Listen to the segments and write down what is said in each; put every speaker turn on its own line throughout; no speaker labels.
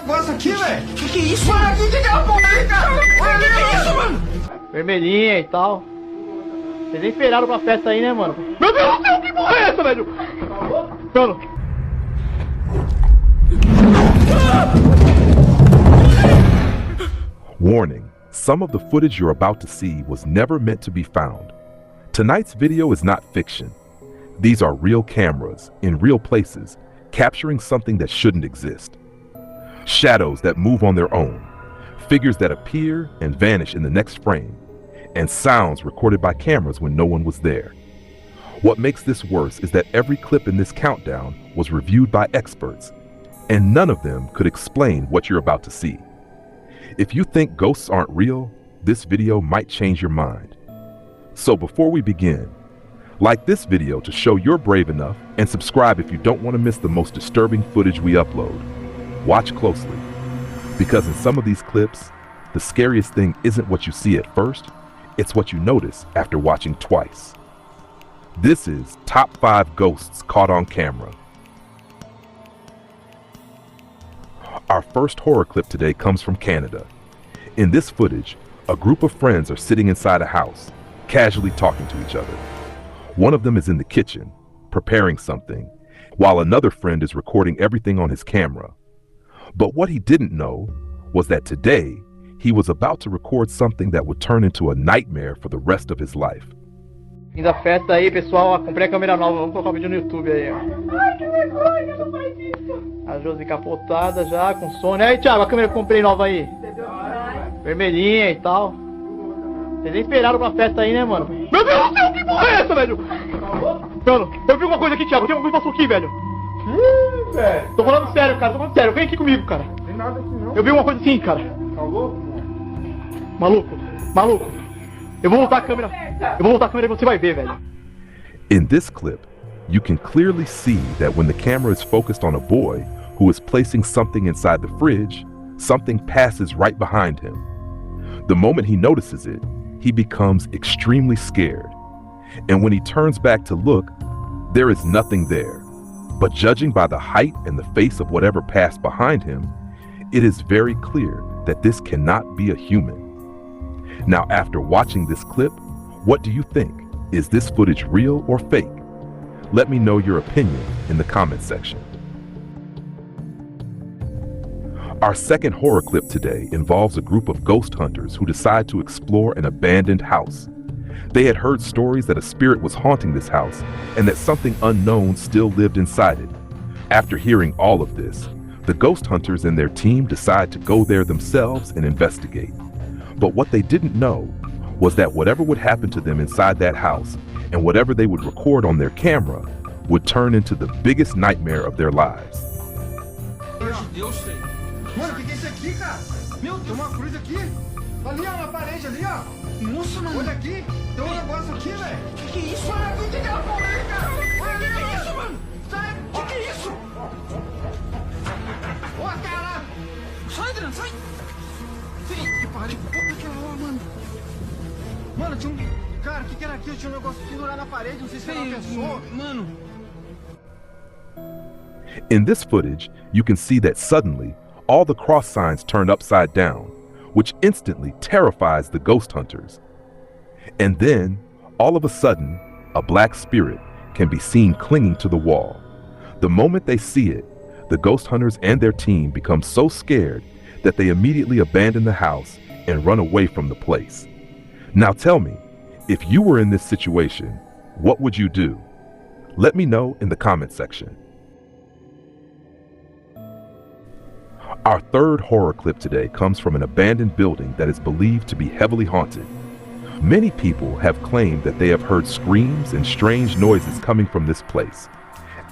Negócio aqui, velho. Que é isso? Mano, aqui que é a porra aí, cara? Que é isso, mano?
Vermelhinha e tal. Vocês nem esperaram pra festa aí, né, mano? Meu Deus do céu, que porra é essa, velho? Mano.
Warning, some of the footage you're about to see was never meant to be found. Tonight's video is not fiction. These are real cameras, in real places, capturing something that shouldn't exist. Shadows that move on their own, figures that appear and vanish in the next frame, and sounds recorded by cameras when no one was there. What makes this worse is that every clip in this countdown was reviewed by experts, and none of them could explain what you're about to see. If you think ghosts aren't real, this video might change your mind. So before we begin, like this video to show you're brave enough, and subscribe if you don't want to miss the most disturbing footage we upload. Watch closely, because in some of these clips, the scariest thing isn't what you see at first, it's what you notice after watching twice. This is Top 5 Ghosts Caught on Camera. Our first horror clip today comes from Canada. In this footage, a group of friends are sitting inside a house, casually talking to each other. One of them is in the kitchen, preparing something, while another friend is recording everything on his camera. But what he didn't know was that today, he was about to record something that would turn into a nightmare for the rest of his life.
Fim da festa aí, pessoal. Comprei a câmera nova. Vamos colocar o vídeo no YouTube aí, ó.
Ai, que vergonha, não faz isso.
A Josi capotada já, com sono. Aí, Thiago, a câmera que eu comprei nova aí. Vermelhinha e tal. Vocês nem esperaram pra festa aí, né, mano? Meu Deus do céu, que porra é essa, velho? Mano, eu vi uma coisa aqui, Thiago. Tem uma coisa que passou aqui, velho.
Ih, velho.
Tô falando sério, cara. Tô falando sério. Vem aqui comigo, cara.
Tem nada aqui, não.
Eu vi uma coisa assim, cara.
Tá louco, mano?
Maluco. Eu vou voltar a câmera e você vai ver, velho.
In this clip, you can clearly see that when the camera is focused on a boy who is placing something inside the fridge, something passes right behind him. The moment he notices it, he becomes extremely scared. And when he turns back to look, there is nothing there. But judging by the height and the face of whatever passed behind him, it is very clear that this cannot be a human. Now, after watching this clip, what do you think? Is this footage real or fake? Let me know your opinion in the comment section. Our second horror clip today involves a group of ghost hunters who decide to explore an abandoned house. They had heard stories that a spirit was haunting this house and that something unknown still lived inside it. After hearing all of this, the ghost hunters and their team decide to go there themselves and investigate. But what they didn't know was that whatever would happen to them inside that house and whatever they would record on their camera would turn into the biggest nightmare of their lives.
Deus, velho. Mano, o que é isso aqui, cara? Meu, tem uma cruz aqui. Ali, ó, na parede ali, ó. Nossa, mano. Olha aqui. Tem um negócio aqui, velho. Que é isso? Mano, aqui que é a porra aí, cara? Olha, que é isso, mano? Sai. Que é isso? Ó, caralho. Sai, Adriano, sai. Que pariu. Opa, aquela lá, mano. Mano, tinha um... Cara, o que era aquilo? Tinha um negócio pendurado na parede. Não sei se era uma pessoa. Mano.
In this footage, you can see that suddenly, all the cross signs turned upside down, which instantly terrifies the ghost hunters. And then, all of a sudden, a black spirit can be seen clinging to the wall. The moment they see it, the ghost hunters and their team become so scared that they immediately abandon the house and run away from the place. Now tell me, if you were in this situation, what would you do? Let me know in the comment section. Our third horror clip today comes from an abandoned building that is believed to be heavily haunted. Many people have claimed that they have heard screams and strange noises coming from this place.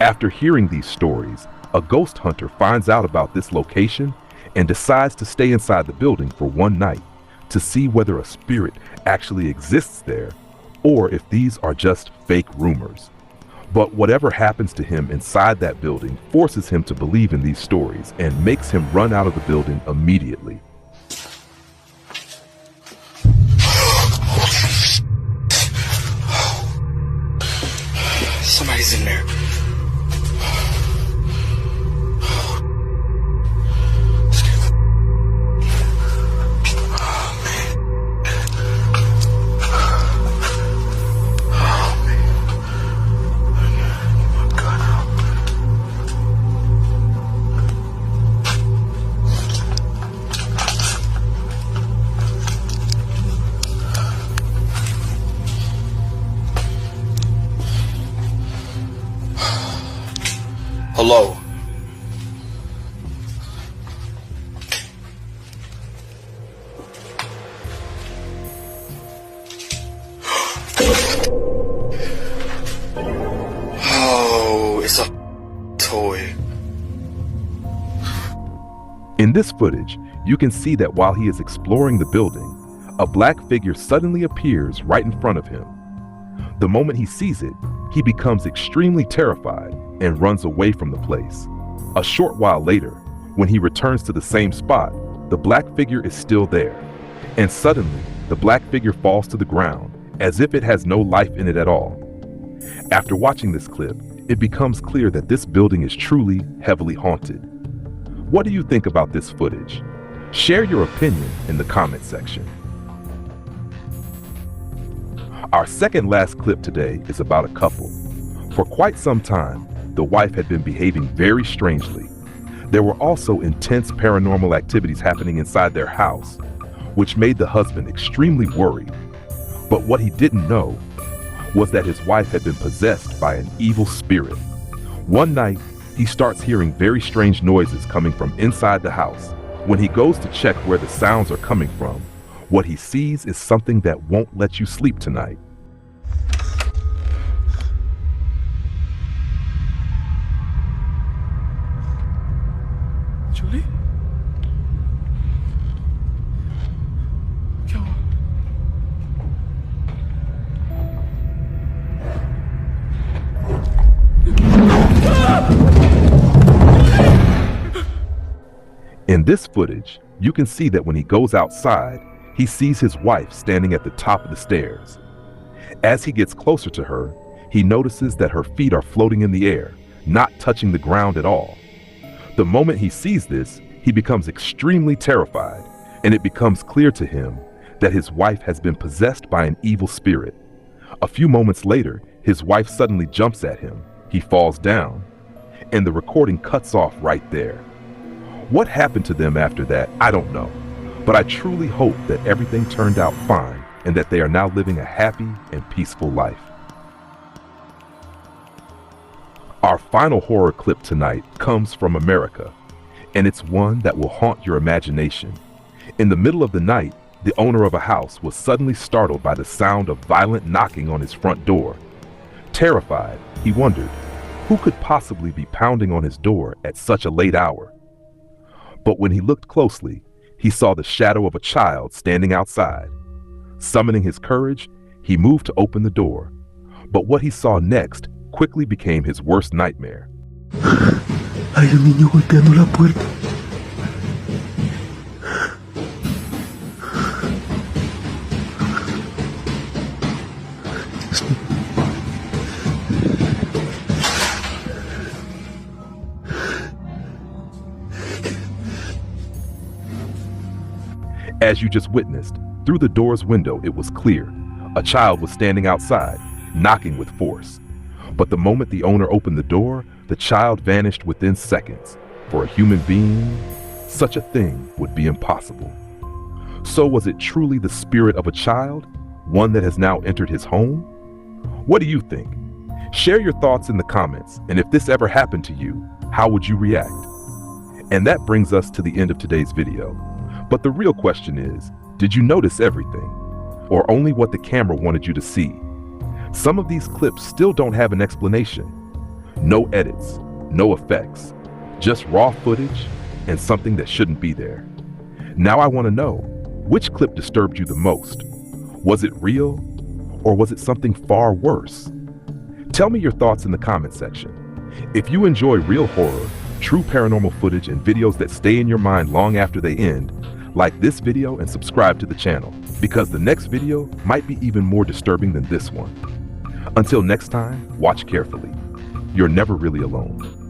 After hearing these stories, a ghost hunter finds out about this location and decides to stay inside the building for one night to see whether a spirit actually exists there or if these are just fake rumors. But whatever happens to him inside that building forces him to believe in these stories and makes him run out of the building immediately.
Somebody's in there. It's
In this footage, you can see that while he is exploring the building, a black figure suddenly appears right in front of him. The moment he sees it, he becomes extremely terrified and runs away from the place. A short while later, when he returns to the same spot, the black figure is still there, and suddenly the black figure falls to the ground as if it has no life in it at all. After watching this clip, it becomes clear that this building is truly heavily haunted. What do you think about this footage? Share your opinion in the comment section. Our second last clip today is about a couple. For quite some time, the wife had been behaving very strangely. There were also intense paranormal activities happening inside their house, which made the husband extremely worried. But what he didn't know was that his wife had been possessed by an evil spirit. One night, he starts hearing very strange noises coming from inside the house. When he goes to check where the sounds are coming from, what he sees is something that won't let you sleep tonight.
Julie? क्या हुआ?
In this footage, you can see that when he goes outside, he sees his wife standing at the top of the stairs. As he gets closer to her, he notices that her feet are floating in the air, not touching the ground at all. The moment he sees this, he becomes extremely terrified, and it becomes clear to him that his wife has been possessed by an evil spirit. A few moments later, his wife suddenly jumps at him. He falls down, and the recording cuts off right there. What happened to them after that, I don't know, but I truly hope that everything turned out fine and that they are now living a happy and peaceful life. Our final horror clip tonight comes from America, and it's one that will haunt your imagination. In the middle of the night, the owner of a house was suddenly startled by the sound of violent knocking on his front door. Terrified, he wondered, who could possibly be pounding on his door at such a late hour? But when he looked closely, he saw the shadow of a child standing outside. Summoning his courage, he moved to open the door. But what he saw next quickly became his worst nightmare.
Hay un niño golpeando la puerta.
As you just witnessed, through the door's window it was clear. A child was standing outside, knocking with force. But the moment the owner opened the door, the child vanished within seconds. For a human being, such a thing would be impossible. So was it truly the spirit of a child, one that has now entered his home? What do you think? Share your thoughts in the comments, and if this ever happened to you, how would you react? And that brings us to the end of today's video. But the real question is, did you notice everything? Or only what the camera wanted you to see? Some of these clips still don't have an explanation. No edits, no effects, just raw footage and something that shouldn't be there. Now I want to know, which clip disturbed you the most? Was it real, or was it something far worse? Tell me your thoughts in the comment section. If you enjoy real horror, true paranormal footage, and videos that stay in your mind long after they end, like this video and subscribe to the channel, because the next video might be even more disturbing than this one. Until next time, watch carefully. You're never really alone.